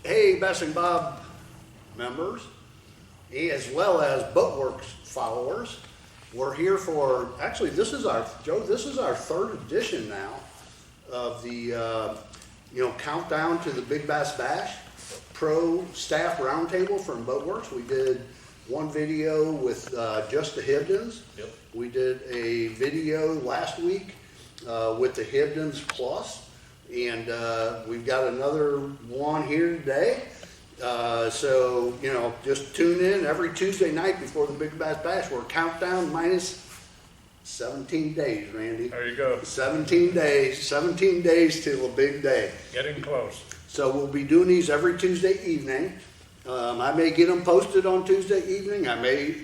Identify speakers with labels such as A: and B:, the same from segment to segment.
A: Hey, Bess and Bob members, as well as Boatwrx followers, we're here for, actually this is our, Joe, this is our third edition now of the, countdown to the Big Bass Bash Pro Staff Roundtable from Boatwrx. We did one video with just the Hibdons.
B: Yep.
A: We did a video last week with the Hibdons Plus. And we've got another one here today. So, just tune in every Tuesday night before the Big Bass Bash. We're countdown minus 17 days, Randy.
B: There you go.
A: 17 days till the big day.
B: Getting close.
A: So we'll be doing these every Tuesday evening. I may get them posted on Tuesday evening.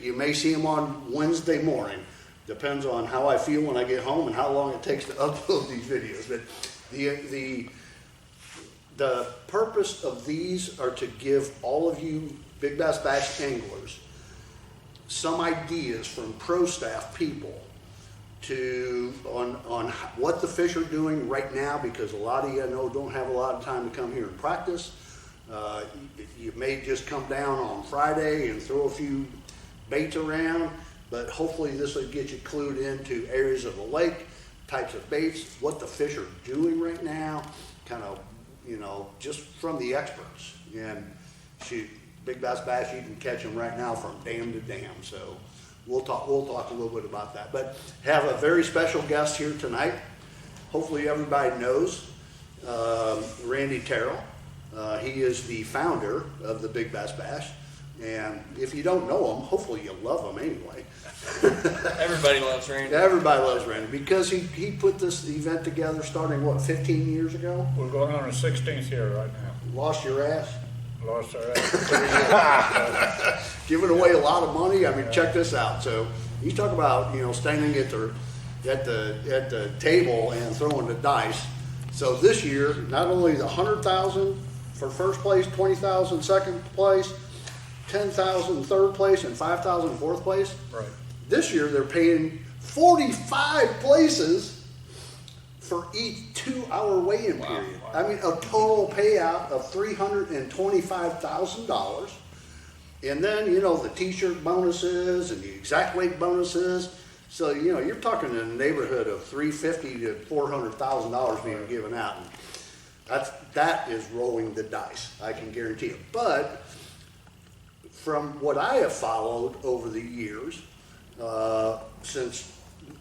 A: You may see them on Wednesday morning. Depends on how I feel when I get home and how long it takes to upload these videos. But the purpose of these are to give all of you Big Bass Bash anglers some ideas from pro staff people on what the fish are doing right now, because a lot of you I know don't have a lot of time to come here and practice. You may just come down on Friday and throw a few baits around, but hopefully this will get you clued into areas of the lake, types of baits, what the fish are doing right now, kind of, just from the experts. And shoot, Big Bass Bash, you can catch them right now from dam to dam. So we'll talk a little bit about that. But have a very special guest here tonight. Hopefully everybody knows Randy Terrell. He is the founder of the Big Bass Bash. And if you don't know him, hopefully you love him anyway.
C: Everybody loves Randy.
A: Everybody loves Randy because he put this event together starting, 15 years ago?
B: We're going on our 16th year right now.
A: Lost your ass?
B: Lost our ass.
A: Giving away a lot of money. I mean, check this out. So you talk about, standing at the table and throwing the dice. So this year, not only the 100,000 for first place, 20,000 second place, 10,000 third place, and 5,000 fourth place.
B: Right.
A: This year they're paying 45 places for each 2-hour weigh-in period.
B: Wow.
A: I mean, a total payout of $325,000. And then, the t-shirt bonuses and the exact weight bonuses. So, you're talking in the neighborhood of $350,000 to $400,000 being given out. And that is rolling the dice, I can guarantee it. But from what I have followed over the years, since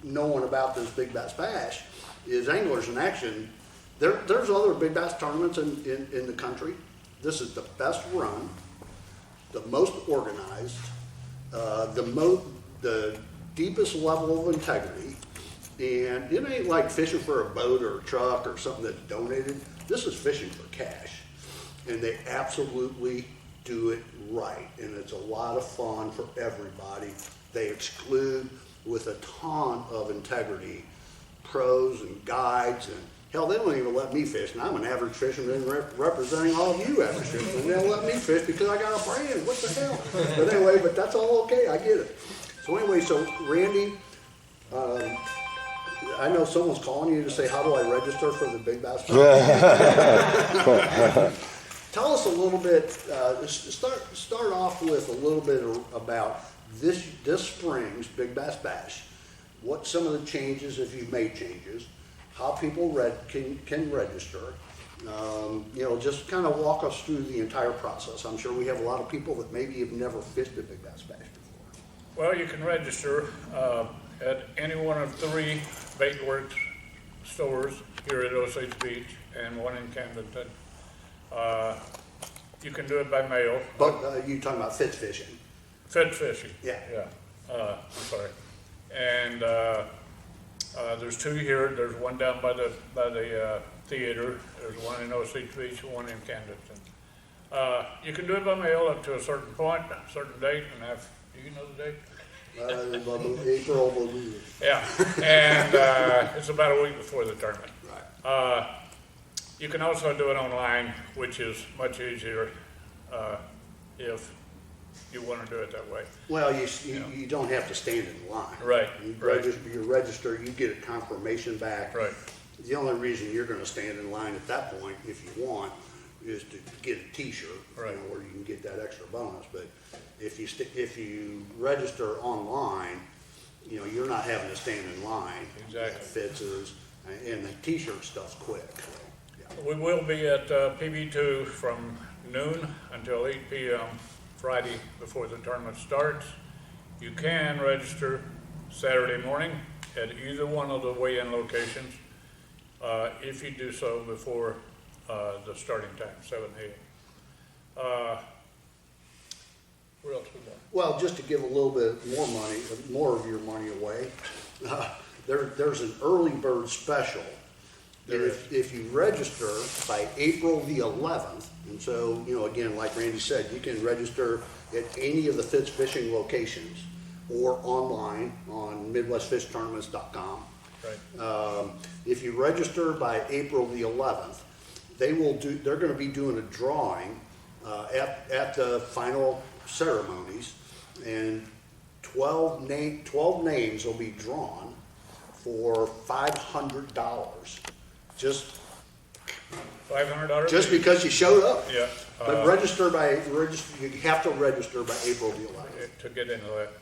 A: knowing about this Big Bass Bash, is Anglers in Action. There's other Big Bass tournaments in the country. This is the best run, the most organized, the deepest level of integrity, and it ain't like fishing for a boat or a truck or something that's donated. This is fishing for cash, and they absolutely do it right, and it's a lot of fun for everybody. They exclude with a ton of integrity pros and guides, and hell, they don't even let me fish, and I'm an average fisherman representing all of you average fishermen. They don't let me fish because I got a brand. What the hell? But anyway, but that's all okay. I get it. So anyway, so Randy, I know someone's calling you to say, how do I register for the Big Bass Bash? Tell us a little bit, start off with a little bit about this spring's Big Bass Bash. What some of the changes, if you've made changes, how people can register. Just kind of walk us through the entire process. I'm sure we have a lot of people that maybe have never fished a Big Bass Bash before.
B: Well, you can register at any one of 3 Boatwrx stores here at Osage Beach and one in Camdenton. You can do it by mail.
A: But you talking about fit fishing?
B: Fit fishing.
A: Yeah.
B: Yeah. I'm sorry. And there's 2 here. There's one down by the theater. There's one in Osage Beach and one in Camdenton. You can do it by mail up to a certain point, a certain date, and do you know the date?
A: April.
B: Yeah, and it's about a week before the tournament.
A: Right.
B: You can also do it online, which is much easier if you want to do it that way.
A: Well, you don't have to stand in line.
B: Right.
A: You
B: Right.
A: register, you get a confirmation back.
B: Right.
A: The only reason you're going to stand in line at that point, if you want, is to get a T-shirt,
B: Right.
A: where you can get that extra bonus. But if you register online, you're not having to stand in line.
B: Exactly.
A: Fits and the T-shirt stuff's quick. So, yeah.
B: We will be at PB2 from noon until 8 p.m. Friday before the tournament starts. You can register Saturday morning at either one of the weigh-in locations if you do so before the starting time, 7 a.m. What else we got?
A: Well, just to give a little bit more of your money away, there's an early bird special.
B: There is.
A: If you register by April the 11th, and so, again, like Randy said, you can register at any of the Fitz fishing locations or online on MidwestFishTournaments.com.
B: Right.
A: If you register by April the 11th, they're going to be doing a drawing at the final ceremonies, and 12 names will be drawn for $500. Just
B: $500?
A: because you showed up.
B: Yeah.
A: But you have to register by April the 11th.
B: To get into that.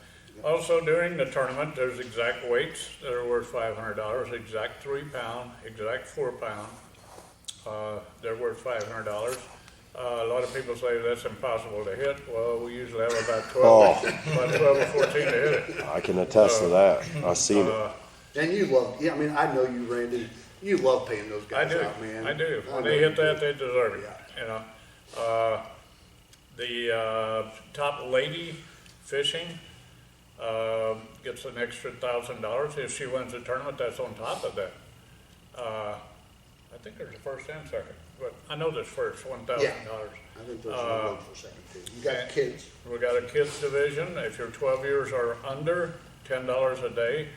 B: Also, during the tournament, there's exact weights that are worth $500, exact 3 pound, exact 4 pound. They're worth $500. A lot of people say that's impossible to hit. Well, we usually have about 12 or 14 to hit it.
D: I can attest to that. I've seen it.
A: And you love, I know you, Randy, you love paying those
B: I
A: guys
B: do,
A: out, man.
B: I do. When
A: know
B: they
A: you
B: hit that,
A: do.
B: they deserve it,
A: Yeah.
B: The top lady fishing gets an extra $1,000. If she wins the tournament, that's on top of that. I think there's a first and second, but I know there's first, $1,000.
A: Yeah. I think there's no room for second too. You got kids.
B: We got a kids division. If you're 12 years or under, $10 a day.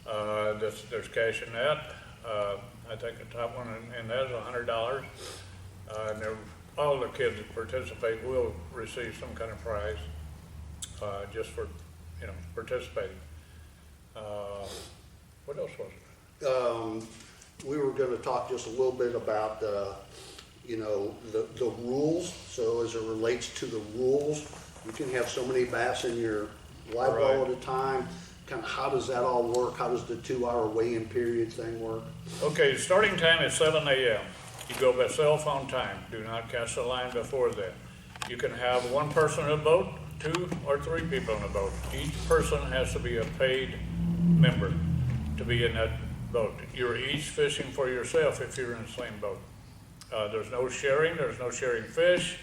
B: There's cash in that. I think the top one in that is $100. And all the kids that participate will receive some kind of prize just for participating. What else was it?
A: We were going to talk just a little bit about the rules. So as it relates to the rules, you can have so many bass in your live well at a time. Kind of how does that all work? How does the 2-hour weigh-in period thing work?
B: Okay, starting time is 7 a.m. You go by cell phone time. Do not cast the line before that. You can have one person in a boat, 2 or 3 people in a boat. Each person has to be a paid member to be in that boat. You're each fishing for yourself if you're in the same boat. There's no sharing. There's no sharing fish.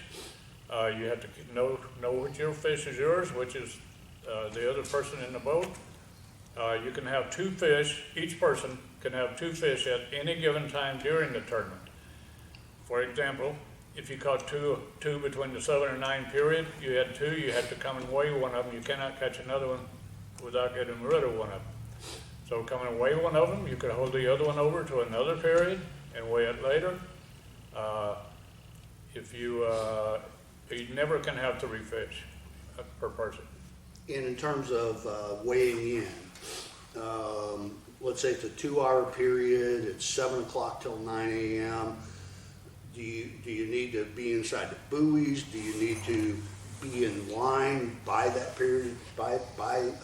B: You have to know which your fish is yours, which is the other person in the boat. You can have 2 fish. Each person can have 2 fish at any given time during the tournament. For example, if you caught two between the 7 and 9 period, you had 2. You had to come and weigh one of them. You cannot catch another one without getting rid of one of them. So come and weigh one of them. You could hold the other one over to another period and weigh it later. You never can have 3 fish per person.
A: And in terms of weighing in, let's say it's a 2-hour period, it's 7 o'clock till 9 a.m. Do you need to be inside the buoys? Do you need to be in line by that period, by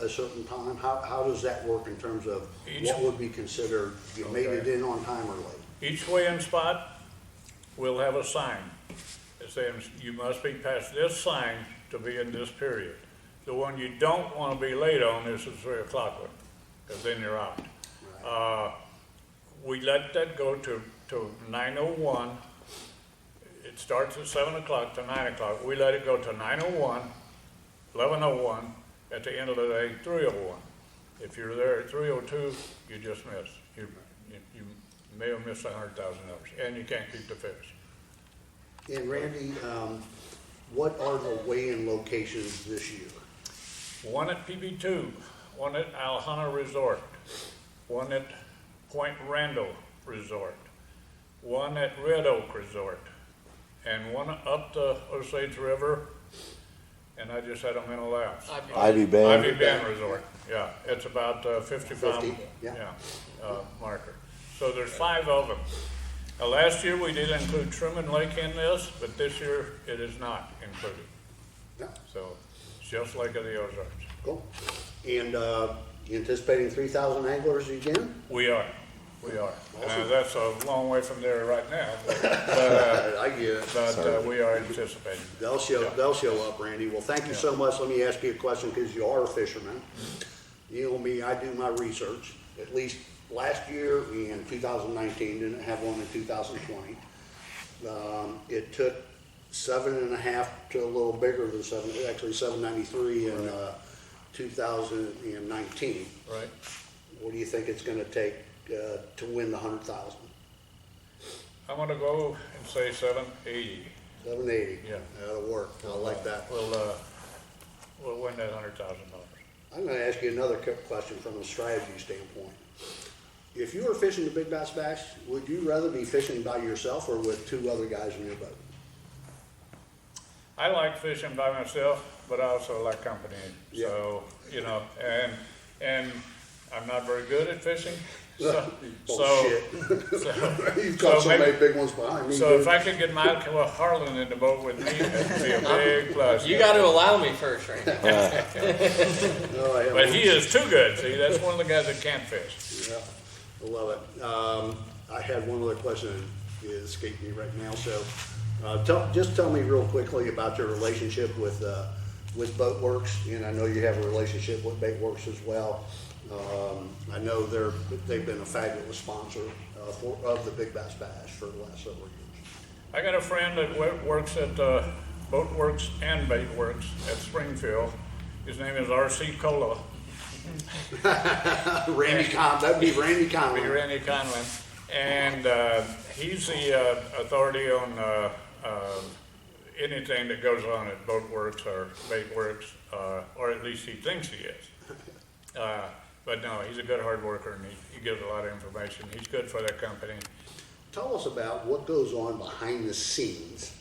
A: a certain time? How does that work in terms of what would be considered you made it in on time or late?
B: Each weigh-in spot will have a sign that says you must be past this sign to be in this period. The one you don't want to be late on is the 3 o'clock one, because then you're out.
A: Right.
B: We let that go to 9:01. It starts at 7 o'clock to 9 o'clock. We let it go to 9:01, 11:01, at the end of the day, 3:01. If you're there at 3:02, you just missed. You may have missed $100,000, and you can't keep the fish.
A: And Randy, what are the weigh-in locations this year?
B: One at PB2, one at Alhana Resort, one at Point Randall Resort, one at Red Oak Resort, and one up the Osage River, and I just had a mental lapse.
D: Ivy Bend.
B: Ivy Bend Resort, yeah, it's about 50 pound
A: 50, yeah.
B: marker. So there's 5 of them. Last year, we did include Truman Lake in this, but this year, it is not included.
A: Yeah,
B: So, it's just like of the Ozarks.
A: cool. And, you anticipating 3,000 anglers again?
B: We are.
A: Awesome.
B: That's a long way from there right now, but
A: I get it.
B: we are anticipating.
A: They'll show up, Randy. Well, thank you so much. Let me ask you a question, because you are a fisherman. You know me, I do my research. At least last year in 2019, didn't have one in 2020. It took 7.5 to a little bigger than 7, actually 793 in 2019.
B: Right.
A: What do you think it's gonna take to win the 100,000?
B: I'm gonna go and say 780.
A: 780.
B: Yeah.
A: That'll work. I like that.
B: We'll win that $100,000.
A: I'm gonna ask you another question from a strategy standpoint. If you were fishing the Big Bass Bash, would you rather be fishing by yourself or with 2 other guys in your boat?
B: I like fishing by myself, but I also like company.
A: Yeah.
B: So, and I'm not very good at fishing.
A: Bullshit. You've caught so many big ones behind me.
B: So if I could get Michael Harlan in the boat with me, that'd be a big plus.
C: You got to allow me first, Randy.
B: But he is too good. See, that's one of the guys that can't fish.
A: Yeah, I love it. I had one other question that escaped me right now. So just tell me real quickly about your relationship with Boatwrx, and I know you have a relationship with Boatwrx as well. I know they've been a fabulous sponsor of the Big Bass Bash for the last several years.
B: I got a friend that works at Boatwrx and Baitworks at Springfield. His name is R.C. Cola.
A: That'd be Randy Conlon.
B: Randy Conlon. And he's the authority on anything that goes on at Boatwrx or Baitworks, or at least he thinks he is. But no, he's a good hard worker, and he gives a lot of information. He's good for that company.
A: Tell us about what goes on behind the scenes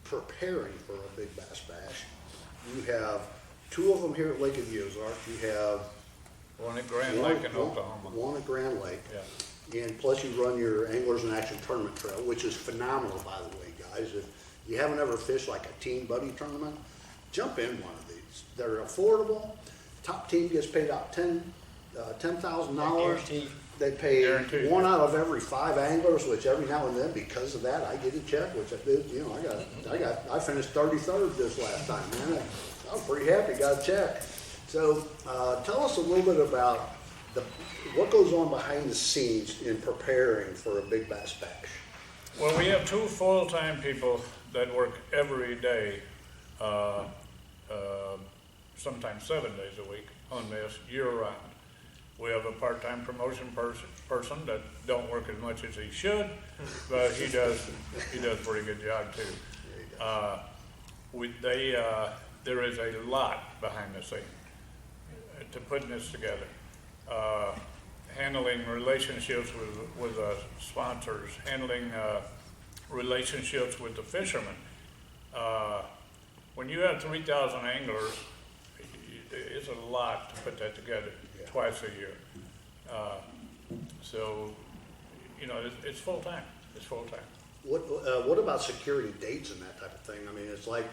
A: preparing for a Big Bass Bash. You have 2 of them here at Lake of the Ozarks. You have
B: One at Grand Lake in Oklahoma.
A: One at Grand Lake.
B: Yeah.
A: And plus you run your Anglers in Action Tournament Trail, which is phenomenal, by the way, guys. If you haven't ever fished like a team buddy tournament, jump in one of these. They're affordable. Top team gets paid out $10,000. They pay
B: Guaranteed.
A: 1 out of every 5 anglers, which every now and then, because of that, I get a check, which I did. You know, I finished 33rd this last time, man. I was pretty happy, got a check. So tell us a little bit about what goes on behind the scenes in preparing for a Big Bass Bash.
B: Well, we have 2 full-time people that work every day, sometimes 7 days a week on this year-round. We have a part-time promotion person that don't work as much as he should, but he does a pretty good job too. There is a lot behind the scenes to putting this together. Handling relationships with sponsors, handling relationships with the fishermen. When you have 3,000 anglers, it's a lot to put that together twice a year. So, it's full time. It's full time.
A: What about securing dates and that type of thing? I mean, it's like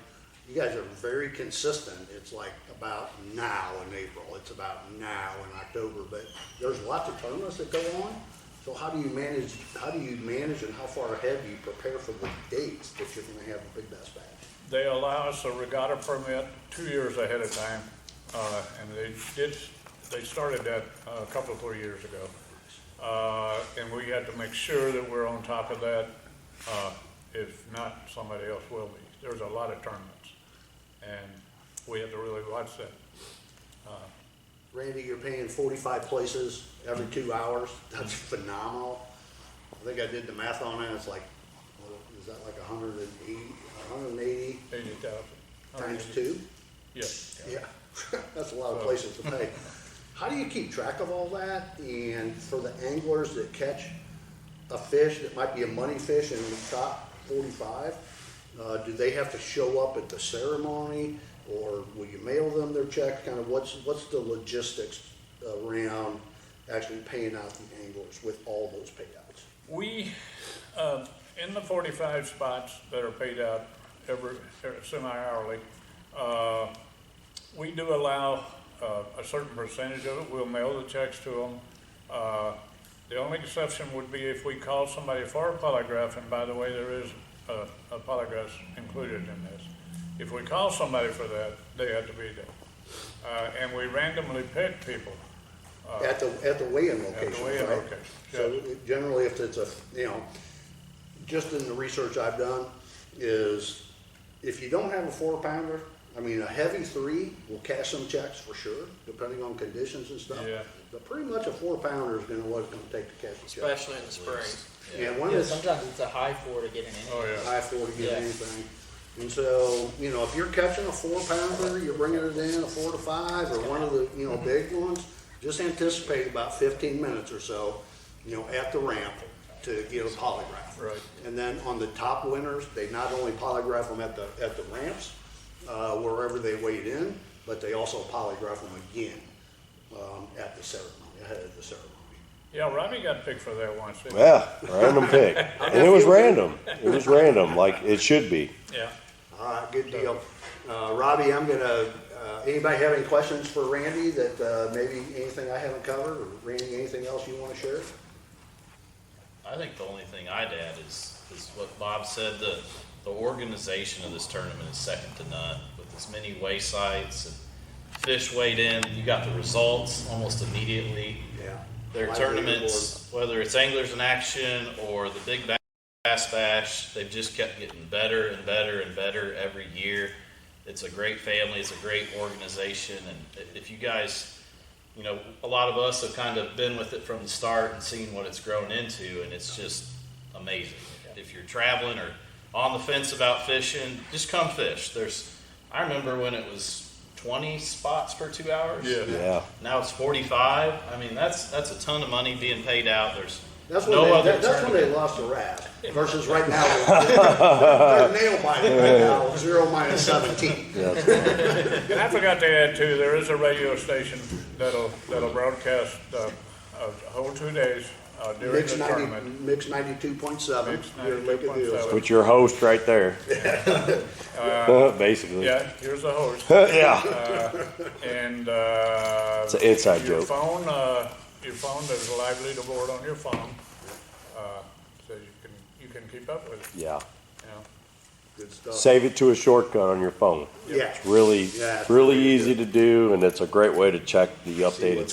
A: you guys are very consistent. It's like about now in April. It's about now in October. But there's lots of tournaments that go on. So how do you manage and how far ahead do you prepare for the dates that you're going to have the Big Bass Bash?
B: They allow us a regatta permit 2 years ahead of time, and they started that a couple of 3 years ago. And we had to make sure that we're on top of that. If not, somebody else will be. There's a lot of tournaments, and we have to really watch that.
A: Randy, you're paying 45 places every 2 hours. That's phenomenal. I think I did the math on it. It's like, is that like 180
B: 80,000
A: times 2?
B: Yeah.
A: Yeah, that's a lot of places to pay. How do you keep track of all that? And for the anglers that catch a fish that might be a money fish in the top 45, do they have to show up at the ceremony, or will you mail them their check? Kind of what's the logistics around actually paying out the anglers with all those payouts?
B: In the 45 spots that are paid out every semi-hourly, we do allow a certain percentage of it. We'll mail the checks to them. The only exception would be if we call somebody for a polygraph, and by the way, there is a polygraph included in this. If we call somebody for that, they have to be there. And we randomly pick people.
A: At the weigh-in location,
B: At the weigh-in
A: right?
B: location,
A: So generally, if it's just in the research I've done, is if you don't have a 4-pounder, I mean, a heavy 3 will cash some checks for sure, depending on conditions and stuff.
B: Yeah.
A: But pretty much a 4-pounder is what it's gonna take to cash a check.
C: Especially in the spring.
A: And when
C: Yeah,
A: it's
C: sometimes it's a high 4 to get an inning.
B: Oh, yeah.
A: high 4 to get
C: Yeah.
A: anything. And so, if you're catching a 4-pounder, you're bringing it in, a 4 to 5, or one of the, big ones, just anticipate about 15 minutes or so, at the ramp to get a polygraph.
B: Right.
A: And then on the top winners, they not only polygraph them at the ramps, wherever they weighed in, but they also polygraph them again, at the ceremony, ahead of the ceremony.
B: Yeah, Robbie got picked for that once. didn't he?
D: Yeah, random pick. And it was random. It was random, like it should be.
B: Yeah.
A: All right, good deal. Robbie, anybody have any questions for Randy that maybe anything I haven't covered, or Randy, anything else you want to share?
E: I think the only thing I'd add is what Bob said, the organization of this tournament is second to none. With as many weigh sites and fish weighed in, you got the results almost immediately.
A: Yeah.
E: Their
A: Live
E: tournaments, whether it's Anglers in Action or the Big Bass Bash, they've just kept getting better and better and better every year. It's a great family, it's a great organization, and if you guys, a lot of us have kind of been with it from the start and seen what it's grown into, and it's just amazing. If you're traveling or on the fence about fishing, just come fish. I remember when it was 20 spots for 2 hours.
B: Yeah.
D: Yeah.
E: Now it's 45. I mean, that's a ton of money being paid out. There's
A: That's
E: no
A: when
E: other
A: that's when
E: tournament.
A: they lost the rat. Versus right now, they're nail biting right now, 0 minus 17.
B: And I forgot to add too, there is a radio station that'll broadcast a whole 2 days during
A: Mix
B: the
A: 90,
B: tournament.
A: Mix 92.7.
B: Mix
A: You're making
B: 92.7.
A: deals.
D: With your host right there. Basically.
B: Yeah, here's the host.
D: Yeah.
B: And
D: It's an inside
B: your
D: joke.
B: phone, there's a live leaderboard on your phone, so you can keep up with it.
D: Yeah.
A: Good stuff.
D: Save it to a shortcut on your phone.
A: Yeah.
D: It's really,
A: Yeah, it's
D: really
A: pretty
D: easy to do, and it's a great way to check the updated
A: what's going on.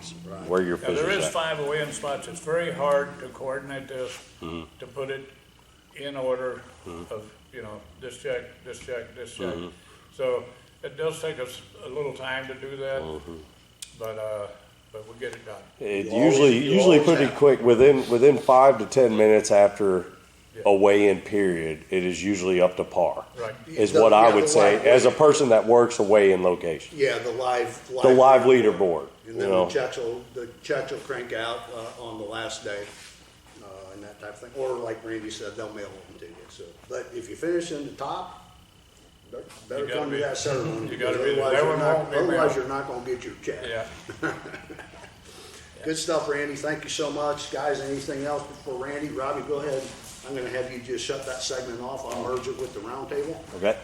D: standings,
A: Right.
D: where your
B: Now,
D: fish
B: there
D: is
B: is
D: at.
B: 5 weigh-in spots. It's very hard to coordinate this,
D: Mm-hmm.
B: to put it in order of, this check, this check, this check.
D: Mm-hmm.
B: So it does take us a little time to do that,
D: Mm-hmm.
B: but we get it done.
D: It
A: You always-
D: usually
A: you
D: usually
A: always
D: pretty
A: have.
D: quick, within 5 to 10 minutes after
B: Yeah.
D: a weigh-in period, it is usually up to par.
B: Right.
D: Is
A: The-
D: what I
A: yeah,
D: would
A: the
D: say,
A: live
D: as a
A: weigh-in.
D: person that works a weigh-in location.
A: Yeah, the live
D: leaderboard,
A: And
D: you
A: then
D: know.
A: the checks will crank out on the last day, and that type of thing. Or like Randy said, they'll mail them to you. So, but if you finish in the top, better
B: You gotta
A: come to
B: be-
A: that ceremony.
B: you gotta
A: because
B: be there.
A: otherwise
B: That
A: you're
B: one
A: not-
B: won't be
A: Otherwise,
B: mailed.
A: you're not gonna get your check.
B: Yeah.
A: Good stuff, Randy. Thank you so much. Guys, anything else before Randy? Robbie, go ahead. I'm gonna have you just shut that segment off. I'll merge it with the roundtable.
D: Okay?